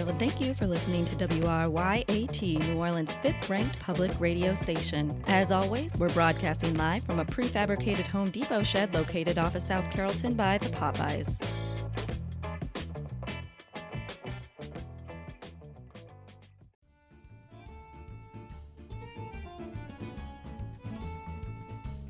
and thank you for listening to WRYAT, New Orleans' fifth-ranked public radio station. As always, we're broadcasting live from a prefabricated Home Depot shed located off of South Carrollton by the Popeyes.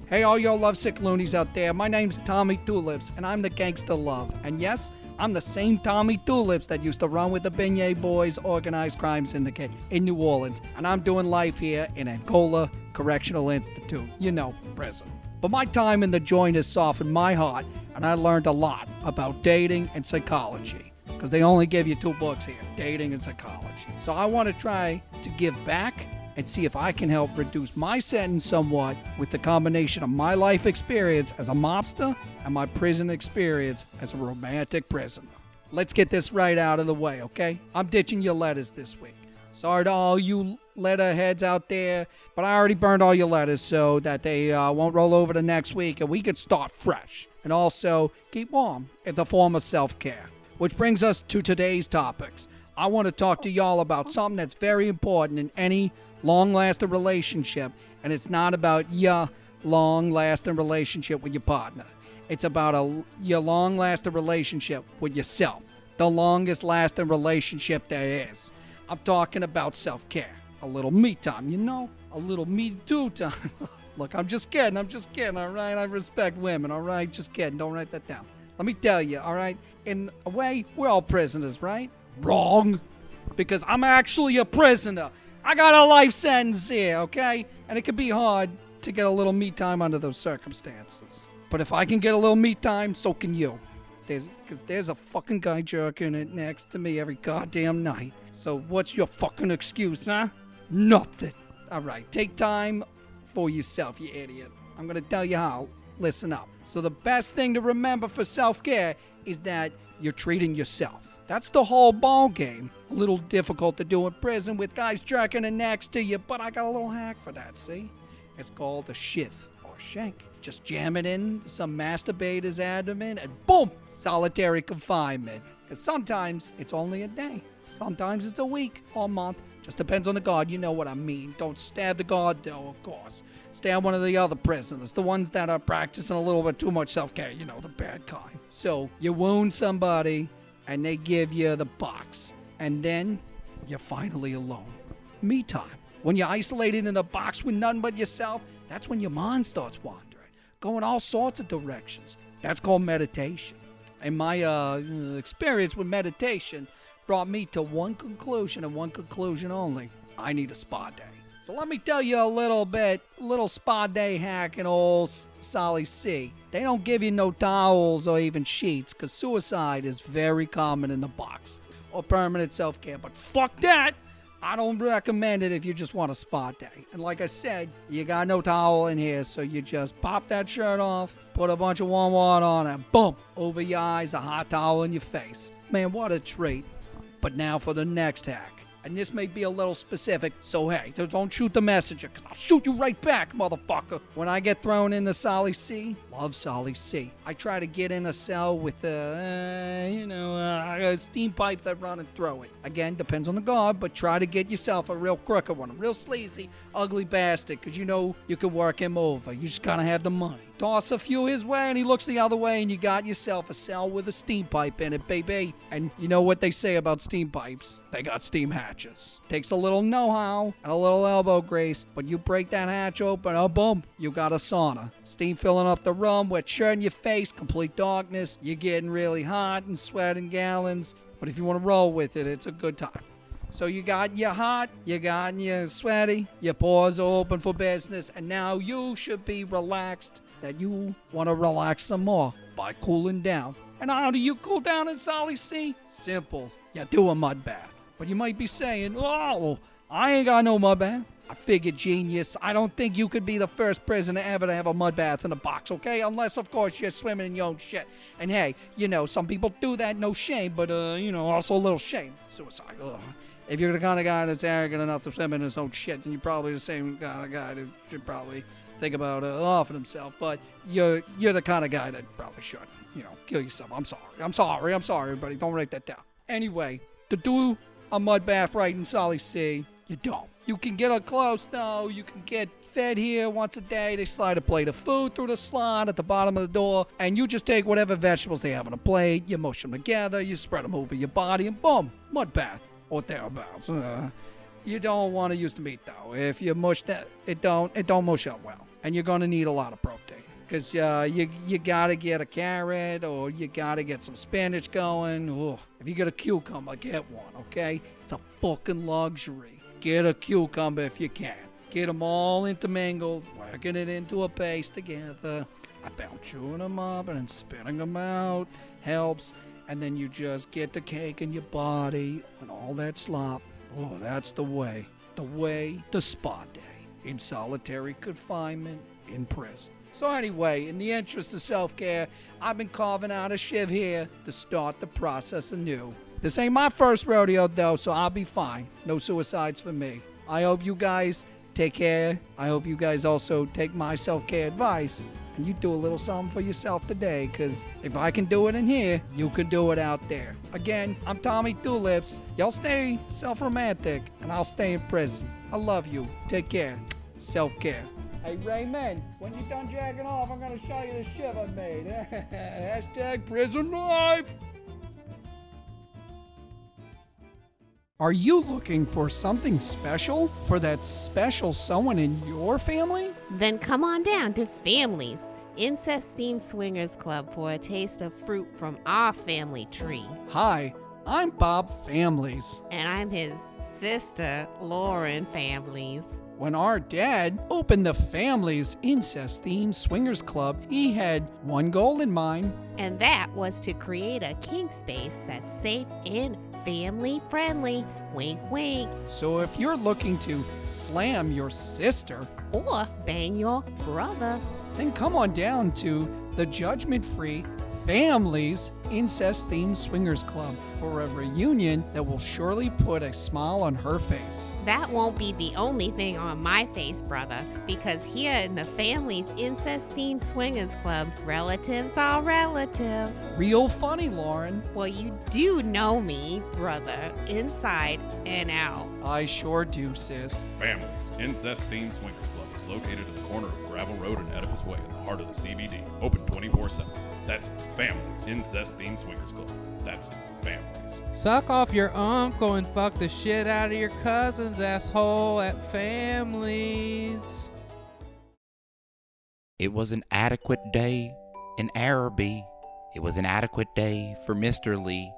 Hey, all y'all lovesick loonies out there. My name's Tommy Tulips, and I'm the gangsta love. And yes, I'm the same Tommy Tulips that used to run with the Beignet Boys Organized Crime Syndicate in New Orleans. And I'm doing life here in Angola Correctional Institute. You know, prison. But my time in the joint has softened my heart, and I learned a lot about dating and psychology. Because they only give you 2 books here, dating and psychology. So I want to try to give back and see if I can help reduce my sentence somewhat with the combination of my life experience as a mobster and my prison experience as a romantic prisoner. Let's get this right out of the way, okay? I'm ditching your letters this week. Sorry to all you letterheads out there, but I already burned all your letters so that they won't roll over to next week and we can start fresh. And also, keep warm. It's a form of self-care. Which brings us to today's topics. I want to talk to y'all about something that's very important in any long-lasting relationship, and it's not about your long-lasting relationship with your partner. It's about your long-lasting relationship with yourself, the longest-lasting relationship there is. I'm talking about self-care, a little me time, you know, a little me too time. Look, I'm just kidding, all right? I respect women, all right? Just kidding, don't write that down. Let me tell you, all right? In a way, we're all prisoners, right? Wrong, because I'm actually a prisoner. I got a life sentence here, okay? And it could be hard to get a little me time under those circumstances. But if I can get a little me time, so can you. Because there's a fucking guy jerking it next to me every goddamn night. So what's your fucking excuse, huh? Nothing. All right, take time for yourself, you idiot. I'm going to tell you how. Listen up. So the best thing to remember for self-care is that you're treating yourself. That's the whole ball game. A little difficult to do in prison with guys jerking it next to you, but I got a little hack for that, see? It's called a shiv or shank. Just jam it in some masturbator's abdomen and boom, solitary confinement. Because sometimes it's only a day. Sometimes it's a week or a month. Just depends on the guard, you know what I mean. Don't stab the guard though, of course. Stab one of the other prisoners, the ones that are practicing a little bit too much self-care, you know, the bad kind. So you wound somebody and they give you the box. And then you're finally alone. Me time. When you're isolated in a box with nothing but yourself, that's when your mind starts wandering, going all sorts of directions. That's called meditation. And my experience with meditation brought me to one conclusion and one conclusion only. I need a spa day. So let me tell you a little spa day hack in old Solly C. They don't give you no towels or even sheets because suicide is very common in the box or permanent self-care. But fuck that. I don't recommend it if you just want a spa day. And like I said, you got no towel in here, so you just pop that shirt off, put a bunch of warm water on, and boom, over your eyes, a hot towel in your face. Man, what a treat. But now for the next hack. And this may be a little specific, so hey, don't shoot the messenger, because I'll shoot you right back, motherfucker. When I get thrown into Solly C, love Solly C, I try to get in a cell with, steam pipes that run and throw it. Again, depends on the guard, but try to get yourself a real crooked one, a real sleazy, ugly bastard, because you know you can work him over. You just gotta have the money. Toss a few his way and he looks the other way and you got yourself a cell with a steam pipe in it, baby. And you know what they say about steam pipes? They got steam hatches. Takes a little know-how and a little elbow grease, but you break that hatch open, oh boom, you got a sauna. Steam filling up the room, wet shirt in your face, complete darkness. You're getting really hot and sweating gallons, but if you want to roll with it, it's a good time. So you got your hot, you got your sweaty, your pores are open for business, and now you should be relaxed that you want to relax some more by cooling down. And how do you cool down in Solly C? Simple. You do a mud bath. But you might be saying, oh, I ain't got no mud bath. I figured, genius, I don't think you could be the first prisoner ever to have a mud bath in a box, okay? Unless, of course, you're swimming in your own shit. And hey, you know, some people do that, no shame, but, also a little shame. Suicide, ugh. If you're the kind of guy that's arrogant enough to swim in his own shit, then you're probably the same kind of guy that should probably think about offing himself. But you're the kind of guy that probably should, kill yourself. I'm sorry, everybody. Don't write that down. Anyway, to do a mud bath right in Solly Sea. You don't. You can get up close, though. You can get fed here once a day. They slide a plate of food through the slot at the bottom of the door, and you just take whatever vegetables they have on a plate, you mush them together, you spread them over your body, and boom, mud bath or thereabouts. You don't want to use the meat, though. If you mush that, it don't mush up well, and you're gonna need a lot of protein. Because you gotta get a carrot or you gotta get some spinach going. Ugh. If you get a cucumber, get one, okay? It's a fucking luxury. Get a cucumber if you can. Get them all intermingled, working it into a paste together. I found chewing them up and then spitting them out helps. And then you just get the cake in your body and all that slop. Oh, that's the way. The way to spa day in solitary confinement in prison. So anyway, in the interest of self-care, I've been carving out a shiv here to start the process anew. This ain't my first rodeo, though, so I'll be fine. No suicides for me. I hope you guys take care. I hope you guys also take my self-care advice, and you do a little something for yourself today, because if I can do it in here, you can do it out there. Again, I'm Tommy Tulips. Y'all stay self-romantic, and I'll stay in prison. I love you. Take care. Self-care. Hey, Raymond, when you're done jacking off, I'm going to show you the shit I made. Hashtag prison life. Are you looking for something special for that special someone in your family? Then come on down to Families, incest-themed swingers club for a taste of fruit from our family tree. Hi, I'm Bob Families. And I'm his sister, Lauren Families. When our dad opened the Families incest-themed swingers club, he had one goal in mind. And that was to create a kink space that's safe and family-friendly. Wink, wink. So if you're looking to slam your sister or bang your brother, then come on down to the judgment-free Families incest-themed swingers club for a reunion that will surely put a smile on her face. That won't be the only thing on my face, brother, because here in the Families incest-themed swingers club, relatives are relative. Real funny, Lauren. Well, you do know me, brother, inside and out. I sure do, sis. Families incest-themed swingers club is located at the corner of Gravel Road and Edifice Way in the heart of the CBD. Open 24/7. That's Families incest-themed swingers club. That's Families. Suck off your uncle and fuck the shit out of your cousins, asshole, at Families. It was an adequate day in Araby. It was an adequate day for Mr. Lee.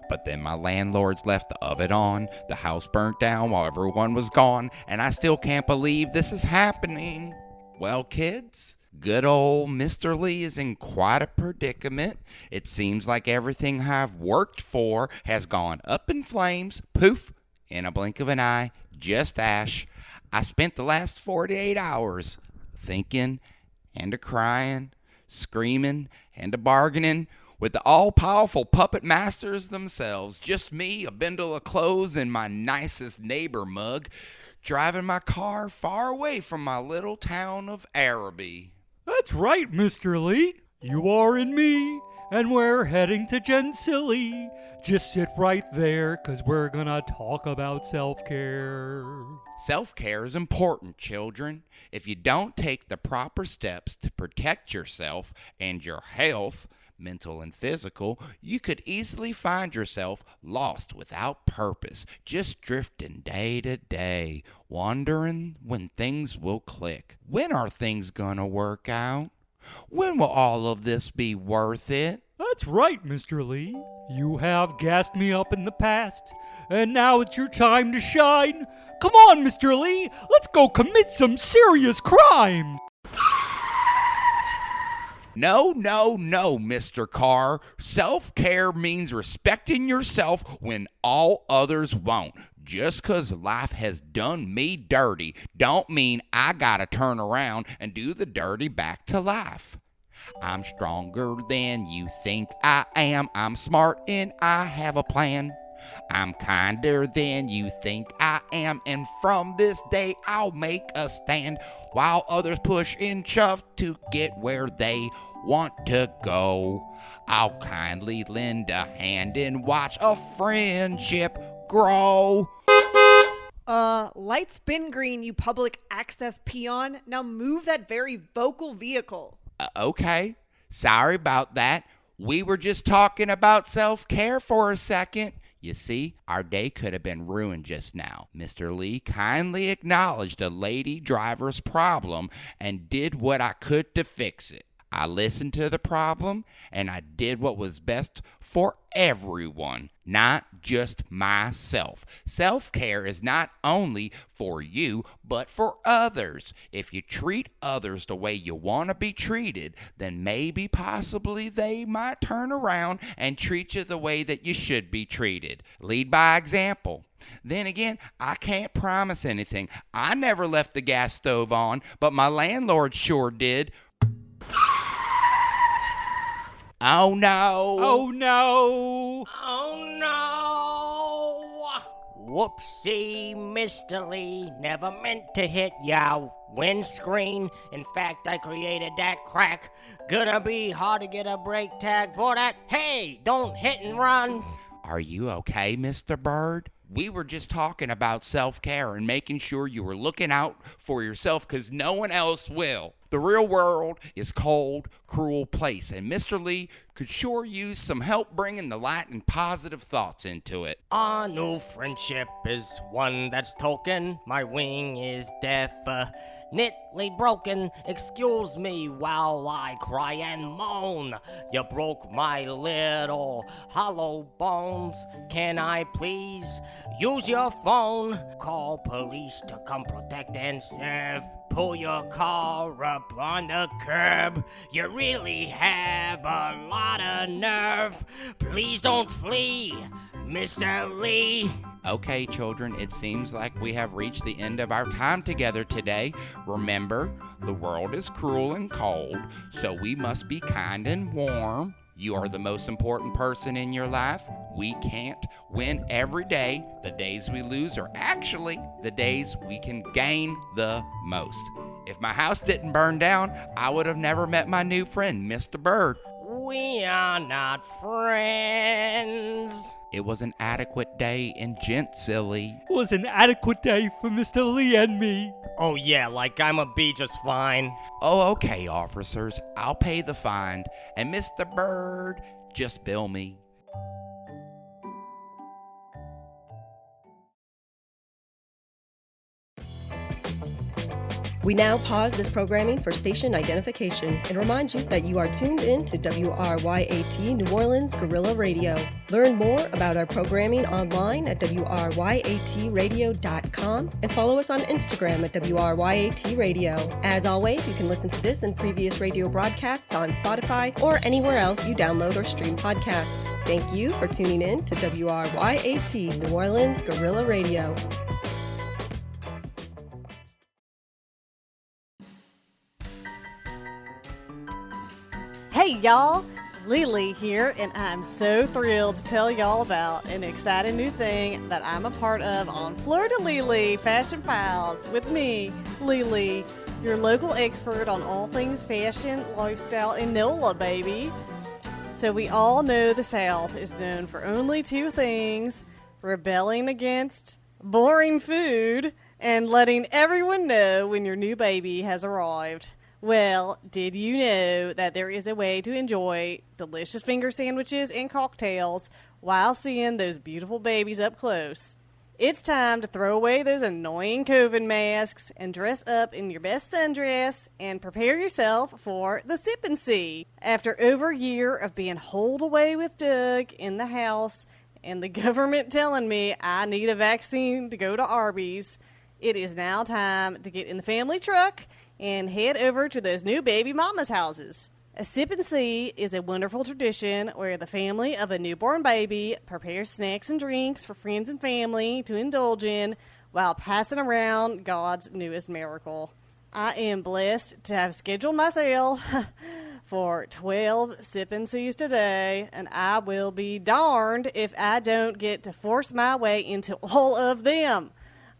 But then my landlords left the oven on, the house burnt down while everyone was gone, and I still can't believe this is happening. Well, kids, good old Mr. Lee is in quite a predicament. It seems like everything I've worked for has gone up in flames, poof, in a blink of an eye, just ash. I spent the last 48 hours thinking and a-crying, screaming and a-bargaining with the all-powerful puppet masters themselves. Just me, a bundle of clothes, and my nicest neighbor mug, driving my car far away from my little town of Araby. That's right, Mr. Lee. You are in me, and we're heading to Gentilly. Just sit right there, 'cause we're gonna talk about self-care. Self-care is important, children. If you don't take the proper steps to protect yourself and your health, mental and physical, you could easily find yourself lost without purpose, just drifting day to day, wondering when things will click. When are things gonna work out? When will all of this be worth it? That's right, Mr. Lee. You have gassed me up in the past, and now it's your time to shine. Come on, Mr. Lee, let's go commit some serious crime. No, Mr. Carr. Self-care means respecting yourself when all others won't. Just 'cause life has done me dirty don't mean I gotta turn around and do the dirty back to life. I'm stronger than you think I am. I'm smart and I have a plan. I'm kinder than you think I am, and from this day I'll make a stand while others push and shove to get where they want to go. I'll kindly lend a hand and watch a friendship grow. Light's been green, you public access peon. Now move that very vocal vehicle. Okay, sorry about that. We were just talking about self-care for a second. You see, our day could have been ruined just now. Mr. Lee kindly acknowledged a lady driver's problem and did what I could to fix it. I listened to the problem, and I did what was best for everyone, not just myself. Self-care is not only for you, but for others. If you treat others the way you want to be treated, then maybe possibly they might turn around and treat you the way that you should be treated. Lead by example. Then again, I can't promise anything. I never left the gas stove on, but my landlord sure did. Oh no! Oh no! Oh no! Whoopsie, Mr. Lee. Never meant to hit ya windscreen. In fact, I created that crack. Gonna be hard to get a brake tag for that. Hey, don't hit and run. Are you okay, Mr. Bird? We were just talking about self-care and making sure you were looking out for yourself because no one else will. The real world is a cold, cruel place, and Mr. Lee could sure use some help bringing the light and positive thoughts into it. Our new friendship is one that's token. My wing is definitely broken. Excuse me while I cry and moan. You broke my little hollow bones. Can I please use your phone? Call police to come protect and serve. Pull your car up on the curb. You really have a lot of nerve. Please don't flee, Mr. Lee. Okay, children, it seems like we have reached the end of our time together today. Remember, the world is cruel and cold, so we must be kind and warm. You are the most important person in your life. We can't win every day. The days we lose are actually the days we can gain the most. If my house didn't burn down, I would have never met my new friend, Mr. Bird. We are not friends. It was an adequate day in Gent Silly. It was an adequate day for Mr. Lee and me. Oh yeah, like I'ma be just fine. Oh, okay, officers. I'll pay the fine. And Mr. Bird, just bill me. We now pause this programming for station identification and remind you that you are tuned in to WRYAT New Orleans Guerrilla Radio. Learn more about our programming online at WRYATradio.com and follow us on Instagram at WRYAT Radio. As always, you can listen to this and previous radio broadcasts on Spotify or anywhere else you download or stream podcasts. Thank you for tuning in to WRYAT New Orleans Guerrilla Radio. Hey y'all, Lily here, and I'm so thrilled to tell y'all about an exciting new thing that I'm a part of on Fleur de Lily Fashion Files with me, Lily, your local expert on all things fashion, lifestyle, and NOLA, baby. So we all know the South is known for only two things: rebelling against boring food and letting everyone know when your new baby has arrived. Well, did you know that there is a way to enjoy delicious finger sandwiches and cocktails while seeing those beautiful babies up close? It's time to throw away those annoying COVID masks and dress up in your best sundress and prepare yourself for the sip and see. After over a year of being holed away with Doug in the house and the government telling me I need a vaccine to go to Arby's, it is now time to get in the family truck and head over to those new baby mamas' houses. A sip and see is a wonderful tradition where the family of a newborn baby prepares snacks and drinks for friends and family to indulge in while passing around God's newest miracle. I am blessed to have scheduled myself for 12 sip and sees today, and I will be darned if I don't get to force my way into all of them.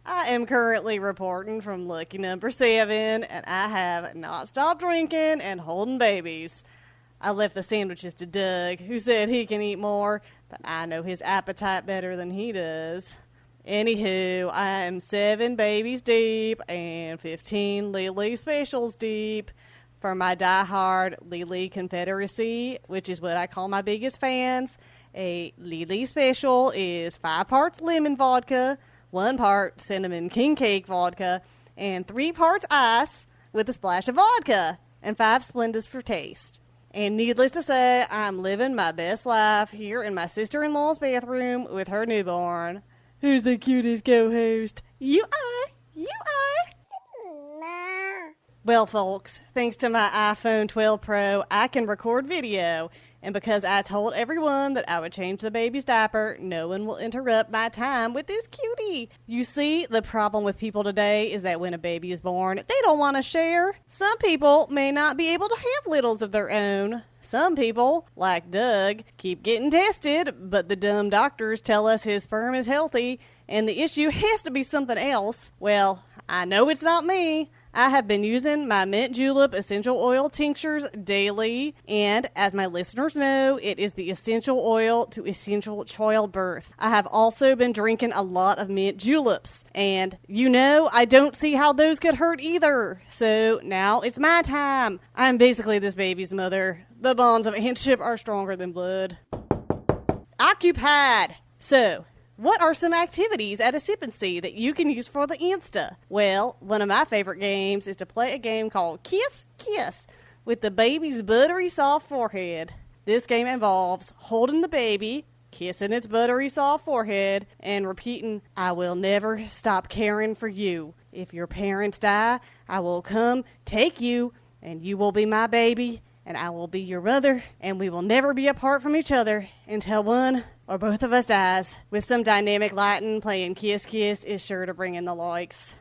I am currently reporting from lucky number 7, and I have not stopped drinking and holding babies. I left the sandwiches to Doug, who said he can eat more, but I know his appetite better than he does. Anywho, I'm 7 babies deep and 15 Lily specials deep. For my diehard Lily Confederacy, which is what I call my biggest fans, a Lily special is 5 parts lemon vodka, 1 part cinnamon king cake vodka, and 3 parts ice with a splash of vodka, and 5 Splendas for taste. And needless to say, I'm living my best life here in my sister-in-law's bathroom with her newborn. Who's the cutest co-host? You are! You are! Well, folks, thanks to my iPhone 12 Pro, I can record video. And because I told everyone that I would change the baby's diaper, no one will interrupt my time with this cutie. You see, the problem with people today is that when a baby is born, they don't want to share. Some people may not be able to have littles of their own. Some people, like Doug, keep getting tested, but the dumb doctors tell us his sperm is healthy, and the issue has to be something else. Well, I know it's not me. I have been using my mint julep essential oil tinctures daily, and as my listeners know, it is the essential oil to essential childbirth. I have also been drinking a lot of mint juleps, and I don't see how those could hurt either. So now it's my time. I'm basically this baby's mother. The bonds of kinship are stronger than blood. Occupied. So, what are some activities at a sip and see that you can use for the Insta? Well, one of my favorite games is to play a game called Kiss Kiss with the baby's buttery soft forehead. This game involves holding the baby, kissing its buttery soft forehead, and repeating, "I will never stop caring for you. If your parents die, I will come take you, and you will be my baby, and I will be your mother, and we will never be apart from each other until one or both of us dies." With some dynamic Latin, playing Kiss Kiss is sure to bring in the likes.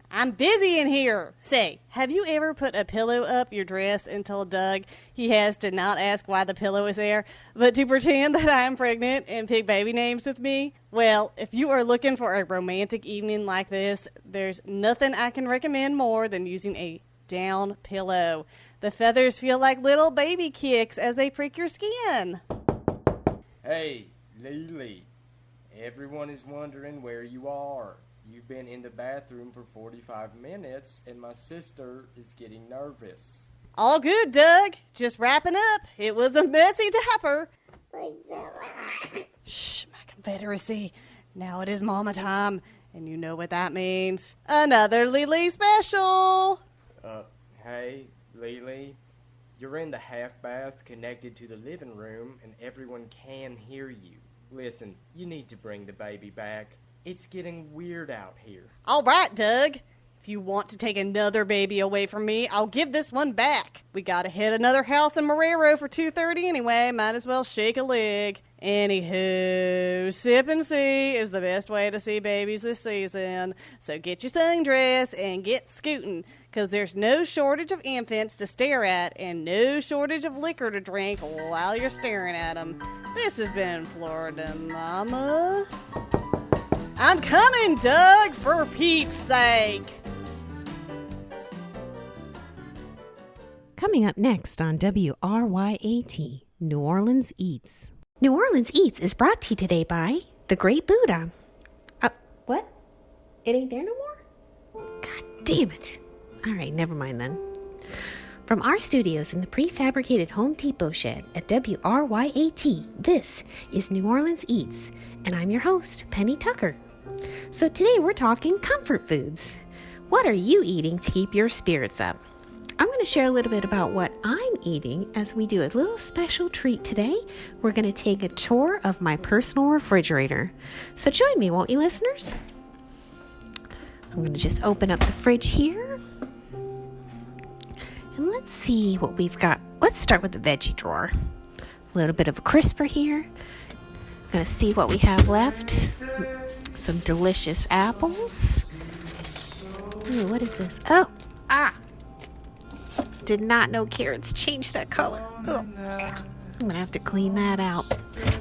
I'm busy in here. Say, have you ever put a pillow up your dress and told Doug he has to not ask why the pillow is there, but to pretend that I'm pregnant and pick baby names with me? Well, if you are looking for a romantic evening like this, there's nothing I can recommend more than using a down pillow. The feathers feel like little baby kicks as they prick your skin. Hey, Lily. Everyone is wondering where you are. You've been in the bathroom for 45 minutes, and my sister is getting nervous. All good, Doug. Just wrapping up. It was a messy diaper. Shh, my Confederacy. Now it is mama time, and you know what that means. Another Lily special. Hey, Lily. You're in the half bath connected to the living room, and everyone can hear you. Listen, you need to bring the baby back. It's getting weird out here. All right, Doug. If you want to take another baby away from me, I'll give this one back. We gotta hit another house in Marrero for 2:30 anyway. Might as well shake a leg. Anywho, sip and see is the best way to see babies this season. So get your sundress and get scooting, because there's no shortage of infants to stare at and no shortage of liquor to drink while you're staring at them. This has been Florida Mama. I'm coming, Doug, for Pete's sake. Coming up next on WRYAT, New Orleans Eats. New Orleans Eats is brought to you today by The Great Buddha. What? It ain't there no more? God damn it. All right, never mind then. From our studios in the pre-fabricated Home Depot shed at WRYAT, this is New Orleans Eats, and I'm your host, Penny Tucker. So today we're talking comfort foods. What are you eating to keep your spirits up? I'm going to share a little bit about what I'm eating as we do a little special treat today. We're going to take a tour of my personal refrigerator. So join me, won't you, listeners? I'm going to just open up the fridge here. And let's see what we've got. Let's start with the veggie drawer. A little bit of a crisper here. I'm going to see what we have left. Some delicious apples. Ooh, what is this? Did not know carrots changed that color. Ugh. I'm going to have to clean that out.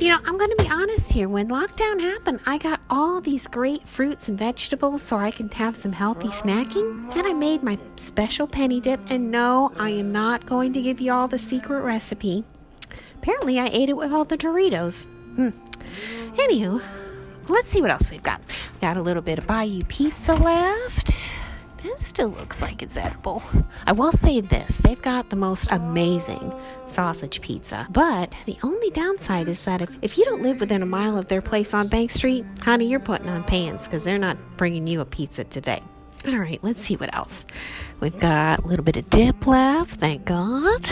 I'm going to be honest here. When lockdown happened, I got all these great fruits and vegetables so I can have some healthy snacking. And I made my special penny dip. And no, I am not going to give you all the secret recipe. Apparently, I ate it with all the Doritos. Anywho, let's see what else we've got. Got a little bit of Bayou pizza left. It still looks like it's edible. I will say this, they've got the most amazing sausage pizza. But the only downside is that if you don't live within a mile of their place on Bank Street, honey, you're putting on pants because they're not bringing you a pizza today. All right, let's see what else. We've got a little bit of dip left, thank God.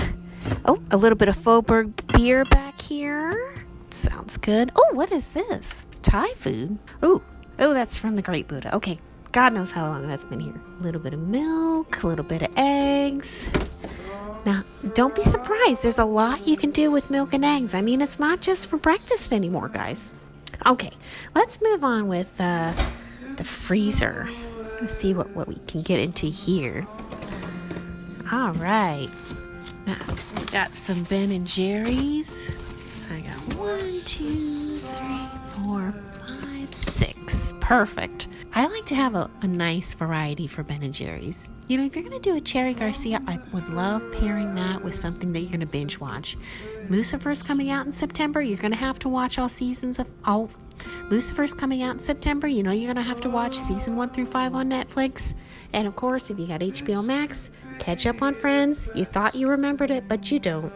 Oh, a little bit of Faubourg beer back here. Sounds good. Oh, what is this? Thai food? Oh, that's from the Great Buddha. Okay. God knows how long that's been here. A little bit of milk, a little bit of eggs. Now, don't be surprised. There's a lot you can do with milk and eggs. I mean, it's not just for breakfast anymore, guys. Okay, let's move on with the freezer. Let's see what we can get into here. All right. Now, we got some Ben & Jerry's. I got 1, 2, 3, 4, 5, 6. Perfect. I like to have a nice variety for Ben & Jerry's. You know, if you're going to do a Cherry Garcia, I would love pairing that with something that you're going to binge watch. Lucifer's coming out in September. You're going to have to watch all seasons of... Oh, Lucifer's coming out in September. You know you're going to have to watch season 1 through 5 on Netflix. And of course, if you got HBO Max, catch up on Friends. You thought you remembered it, but you don't.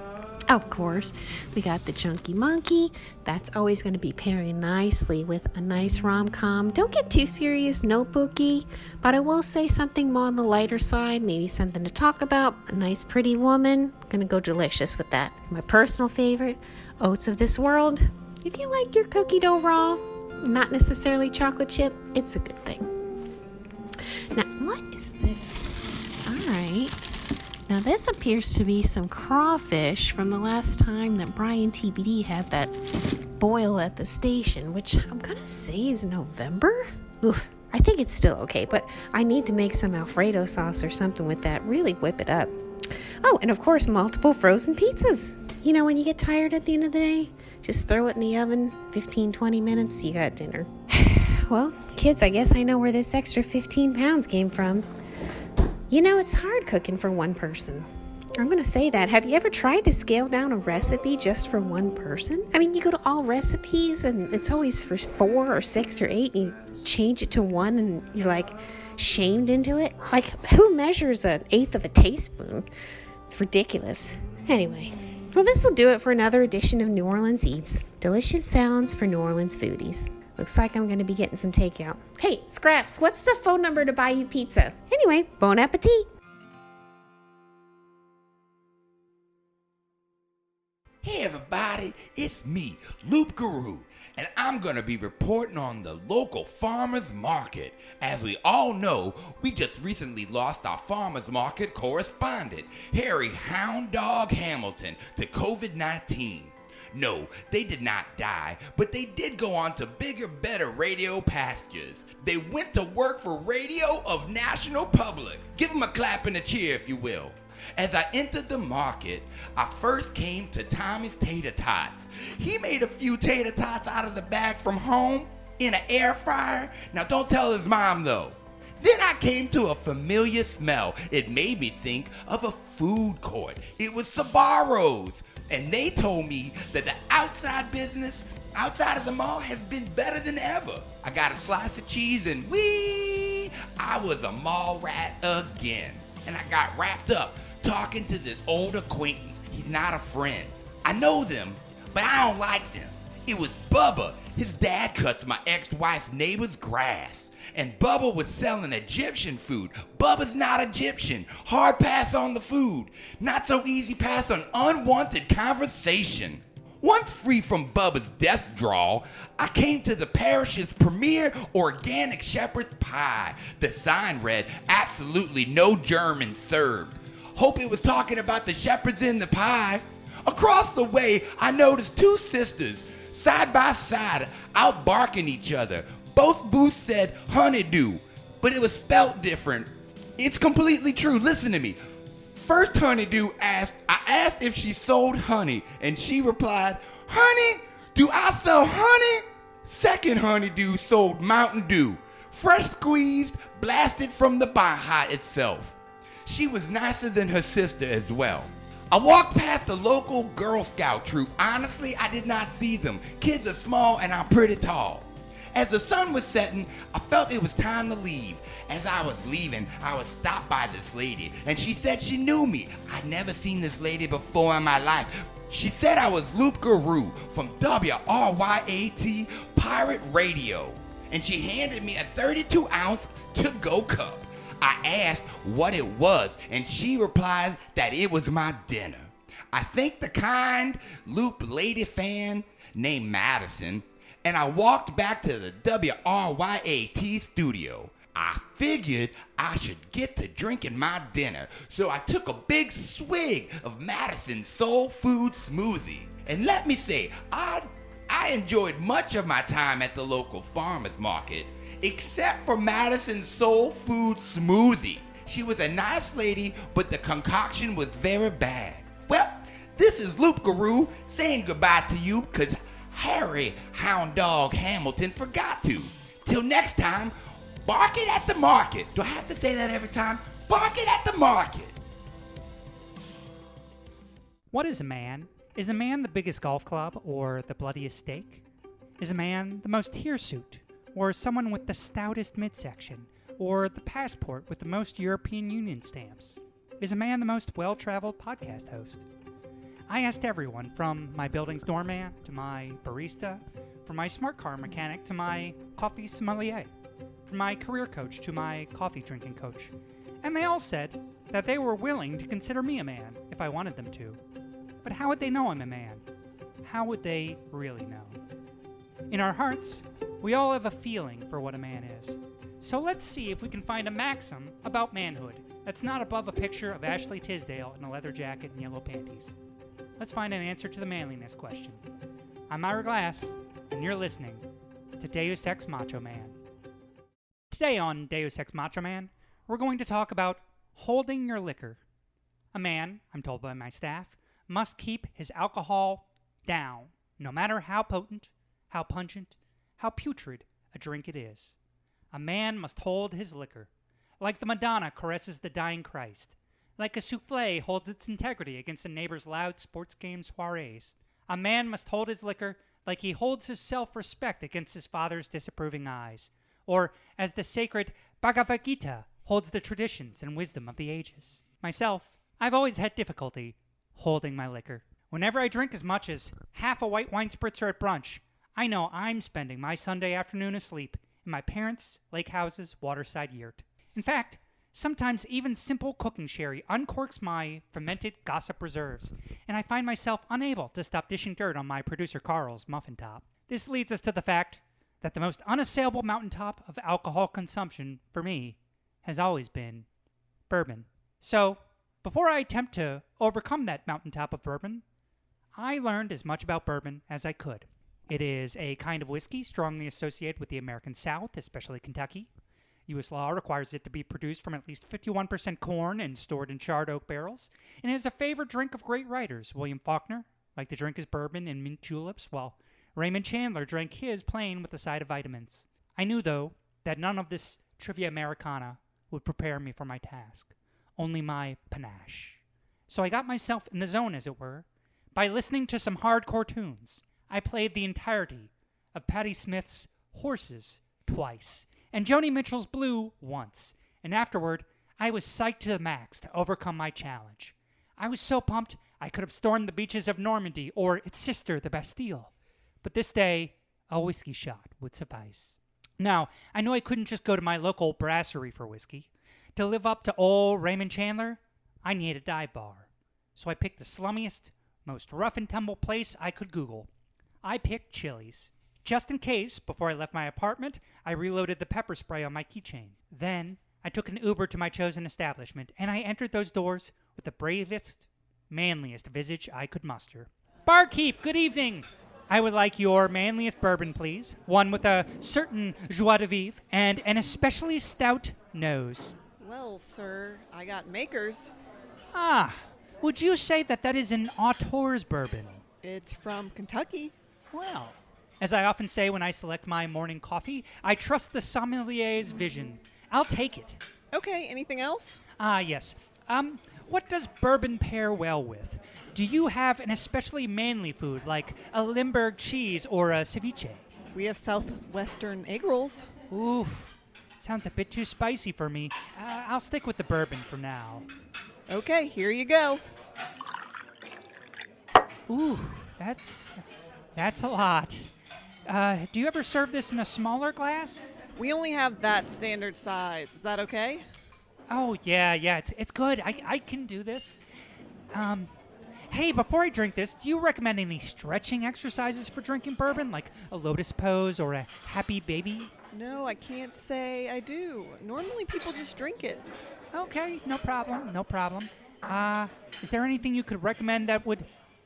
Of course, we got the Chunky Monkey. That's always going to be pairing nicely with a nice rom-com. Don't get too serious, notebooky, but I will say something more on the lighter side, maybe something to talk about. A nice pretty woman. Going to go delicious with that. My personal favorite, Oats of This World. If you like your cookie dough raw, not necessarily chocolate chip, it's a good thing. Now, what is this? All right. Now, this appears to be some crawfish from the last time that Brian TBD had that boil at the station, which I'm going to say is November. Oof, I think it's still okay, but I need to make some Alfredo sauce or something with that. Really whip it up. Oh, and of course, multiple frozen pizzas. You know, when you get tired at the end of the day, just throw it in the oven, 15, 20 minutes, you got dinner. Well, kids, I guess I know where this extra 15 pounds came from. You know, it's hard cooking for one person. I'm going to say that. Have you ever tried to scale down a recipe just for one person? I mean, you go to all recipes and it's always for 4 or 6 or 8 and you change it to 1 and you're like shamed into it. Like, who measures 1/8 of a teaspoon? It's ridiculous. Anyway, well, this will do it for another edition of New Orleans Eats. Delicious sounds for New Orleans foodies. Looks like I'm going to be getting some takeout. Hey, Scraps, what's the phone number to buy you pizza? Anyway, bon appetit. Hey everybody, it's me, Loop Guru, and I'm going to be reporting on the local farmers market. As we all know, we just recently lost our farmers market correspondent, Harry Hound Dog Hamilton, to COVID-19. No, they did not die, but they did go on to bigger, better radio pastures. They went to work for Radio of National Public. Give them a clap and a cheer, if you will. As I entered the market, I first came to Tommy's Tater Tots. He made a few tater tots out of the bag from home in an air fryer. Now don't tell his mom though. Then I came to a familiar smell. It made me think of a food court. It was Sbarro's. And they told me that the outside business outside of the mall has been better than ever. I got a slice of cheese and I was a mall rat again. And I got wrapped up talking to this old acquaintance. He's not a friend. I know them, but I don't like them. It was Bubba. His dad cuts my ex-wife's neighbor's grass. And Bubba was selling Egyptian food. Bubba's not Egyptian. Hard pass on the food. Not so easy pass on unwanted conversation. Once free from Bubba's death drawl, I came to the parish's premier organic shepherd's pie. The sign read, absolutely no German served. Hope it was talking about the shepherds in the pie. Across the way, I noticed 2 sisters, side by side, out barking each other. Both booths said honeydew, but it was spelt different. It's completely true. Listen to me. First honeydew I asked if she sold honey, and she replied, honey, do I sell honey? Second honeydew sold Mountain Dew, fresh squeezed, blasted from the Baja itself. She was nicer than her sister as well. I walked past the local Girl Scout troop. Honestly, I did not see them. Kids are small and I'm pretty tall. As the sun was setting, I felt it was time to leave. As I was leaving, I was stopped by this lady, and she said she knew me. I'd never seen this lady before in my life. She said I was Luke Guru from WRYAT Pirate Radio, and she handed me a 32-ounce to-go cup. I asked what it was, and she replied that it was my dinner. I thanked the kind Loop lady fan named Madison, and I walked back to the WRYAT studio. I figured I should get to drinking my dinner, so I took a big swig of Madison's soul food smoothie. And let me say, I enjoyed much of my time at the local farmer's market, except for Madison's soul food smoothie. She was a nice lady, but the concoction was very bad. Well, this is Loop Guru saying goodbye to you, because Harry Hound Dog Hamilton forgot to. Till next time, bark it at the market. Do I have to say that every time? Bark it at the market. What is a man? Is a man the biggest golf club or the bloodiest steak? Is a man the most hirsute, or someone with the stoutest midsection, or the passport with the most European Union stamps? Is a man the most well-traveled podcast host? I asked everyone, from my building's doorman to my barista, from my smart car mechanic to my coffee sommelier, from my career coach to my coffee drinking coach, and they all said that they were willing to consider me a man if I wanted them to. But how would they know I'm a man? How would they really know? In our hearts, we all have a feeling for what a man is. So let's see if we can find a maxim about manhood that's not above a picture of Ashley Tisdale in a leather jacket and yellow panties. Let's find an answer to the manliness question. I'm Ira Glass, and you're listening to Deus Ex Macho Man. Today on Deus Ex Macho Man, we're going to talk about holding your liquor. A man, I'm told by my staff, must keep his alcohol down, no matter how potent, how pungent, how putrid a drink it is. A man must hold his liquor, like the Madonna caresses the dying Christ, like a souffle holds its integrity against a neighbor's loud sports game soirees. A man must hold his liquor like he holds his self-respect against his father's disapproving eyes, or as the sacred Bhagavad Gita holds the traditions and wisdom of the ages. Myself, I've always had difficulty holding my liquor. Whenever I drink as much as half a white wine spritzer at brunch, I know I'm spending my Sunday afternoon asleep in my parents' lake house's waterside yurt. In fact, sometimes even simple cooking sherry uncorks my fermented gossip reserves, and I find myself unable to stop dishing dirt on my producer Carl's muffin top. This leads us to the fact that the most unassailable mountaintop of alcohol consumption for me has always been bourbon. So, before I attempt to overcome that mountaintop of bourbon, I learned as much about bourbon as I could. It is a kind of whiskey strongly associated with the American South, especially Kentucky. U.S. law requires it to be produced from at least 51% corn and stored in charred oak barrels, and it is a favorite drink of great writers. William Faulkner liked to drink his bourbon in mint juleps, while Raymond Chandler drank his plain with a side of vitamins. I knew, though, that none of this trivia Americana would prepare me for my task, only my panache. So I got myself in the zone, as it were, by listening to some hardcore tunes. I played the entirety of Patti Smith's Horses twice, and Joni Mitchell's Blue once, and afterward, I was psyched to the max to overcome my challenge. I was so pumped I could have stormed the beaches of Normandy or its sister, the Bastille. But this day, a whiskey shot would suffice. Now, I knew I couldn't just go to my local brasserie for whiskey. To live up to old Raymond Chandler, I needed a dive bar. So I picked the slummiest, most rough-and-tumble place I could Google. I picked Chili's. Just in case, before I left my apartment, I reloaded the pepper spray on my keychain. Then, I took an Uber to my chosen establishment, and I entered those doors with the bravest, manliest visage I could muster. Barkeep, good evening! I would like your manliest bourbon, please. One with a certain joie de vivre and an especially stout nose. Well, sir, I got makers. Ah, would you say that that is an auteur's bourbon? It's from Kentucky. Well, as I often say when I select my morning coffee, I trust the sommelier's vision. I'll take it. Okay, anything else? Ah, yes. What does bourbon pair well with? Do you have an especially manly food like a Limburg cheese or a ceviche? We have southwestern egg rolls. Ooh, sounds a bit too spicy for me. I'll stick with the bourbon for now. Okay, here you go. Ooh, that's a lot. Do you ever serve this in a smaller glass? We only have that standard size. Is that okay? Oh, yeah, it's good. I can do this. Hey, before I drink this, do you recommend any stretching exercises for drinking bourbon, like a lotus pose or a happy baby? No, I can't say I do. Normally people just drink it. Okay, no problem. Is there anything you could recommend that would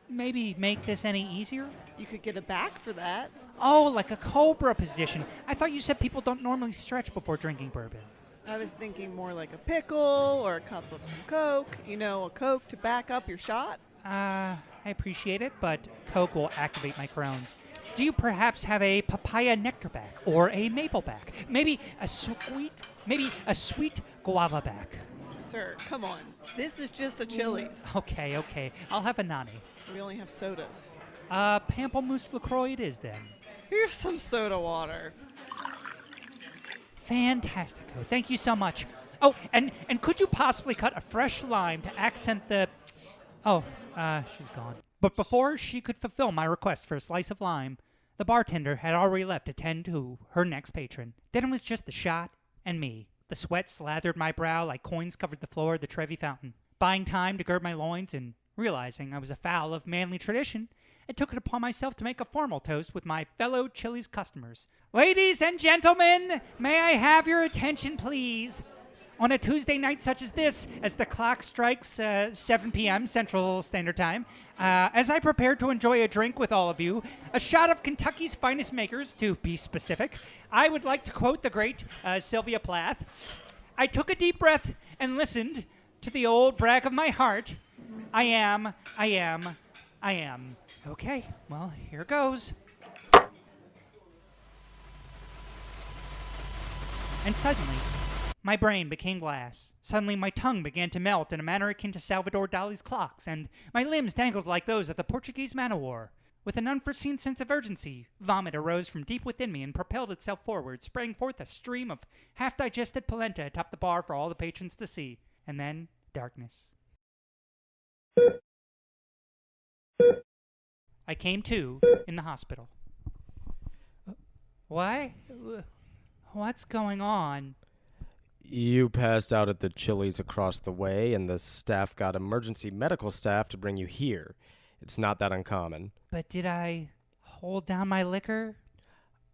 maybe make this any easier? You could get a back for that. Oh, like a cobra position. I thought you said people don't normally stretch before drinking bourbon. I was thinking more like a pickle or a cup of some Coke. You know, a Coke to back up your shot. I appreciate it, but Coke will activate my Crohn's. Do you perhaps have a papaya nectar back or a maple back? Maybe a sweet guava back. Sir, come on. This is just a Chili's. Okay. I'll have a nani. We only have sodas. Pamplemousse LaCroix it is then. Here's some soda water. Fantastico. Thank you so much. Oh, and could you possibly cut a fresh lime to accent the... Oh, she's gone. But before she could fulfill my request for a slice of lime, the bartender had already left to tend to her next patron. Then it was just the shot and me. The sweat slathered my brow like coins covered the floor of the Trevi fountain. Buying time to gird my loins and realizing I was afoul of manly tradition, I took it upon myself to make a formal toast with my fellow Chili's customers. Ladies and gentlemen, may I have your attention, please? On a Tuesday night such as this, as the clock strikes 7 p.m. Central Standard Time, as I prepare to enjoy a drink with all of you, a shot of Kentucky's finest makers, to be specific, I would like to quote the great Sylvia Plath. I took a deep breath and listened to the old brag of my heart. I am. Okay, well, here goes. And suddenly, my brain became glass. Suddenly my tongue began to melt in a manner akin to Salvador Dali's clocks, and my limbs dangled like those of the Portuguese man o' war. With an unforeseen sense of urgency, vomit arose from deep within me and propelled itself forward, spraying forth a stream of half-digested polenta atop the bar for all the patrons to see. And then, darkness. I came to in the hospital. Why? What's going on? You passed out at the Chili's across the way, and the staff got emergency medical staff to bring you here. It's not that uncommon. But did I hold down my liquor?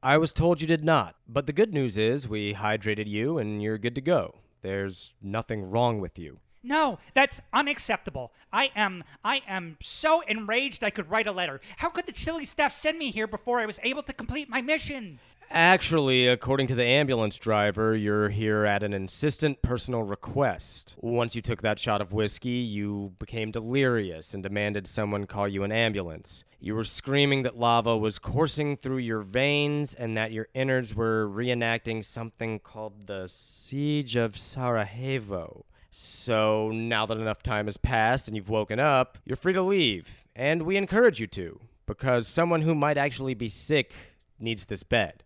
I was told you did not, but the good news is we hydrated you and you're good to go. There's nothing wrong with you. No, that's unacceptable. I am so enraged I could write a letter. How could the Chili staff send me here before I was able to complete my mission? Actually, according to the ambulance driver, you're here at an insistent personal request. Once you took that shot of whiskey, you became delirious and demanded someone call you an ambulance. You were screaming that lava was coursing through your veins and that your innards were reenacting something called the Siege of Sarajevo. So now that enough time has passed and you've woken up, you're free to leave. And we encourage you to, because someone who might actually be sick needs this bed.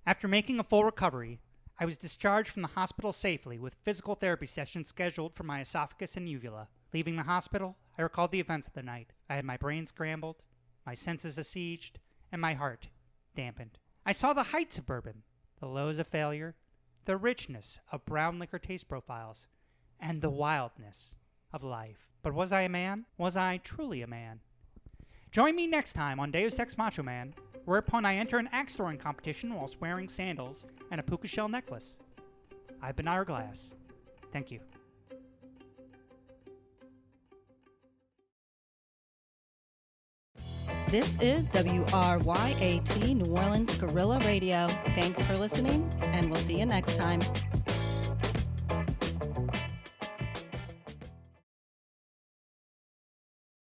After making a full recovery, I was discharged from the hospital safely with physical therapy sessions scheduled for my esophagus and uvula. Leaving the hospital, I recalled the events of the night. I had my brain scrambled, my senses besieged, and my heart dampened. I saw the heights of bourbon, the lows of failure, the richness of brown liquor taste profiles, and the wildness of life. But was I a man? Was I truly a man? Join me next time on Deus Ex Macho Man, whereupon I enter an axe throwing competition whilst wearing sandals and a puka shell necklace. I've been Ira Glass. Thank you. This is WRYAT New Orleans Guerrilla Radio. Thanks for listening, and we'll see you next time.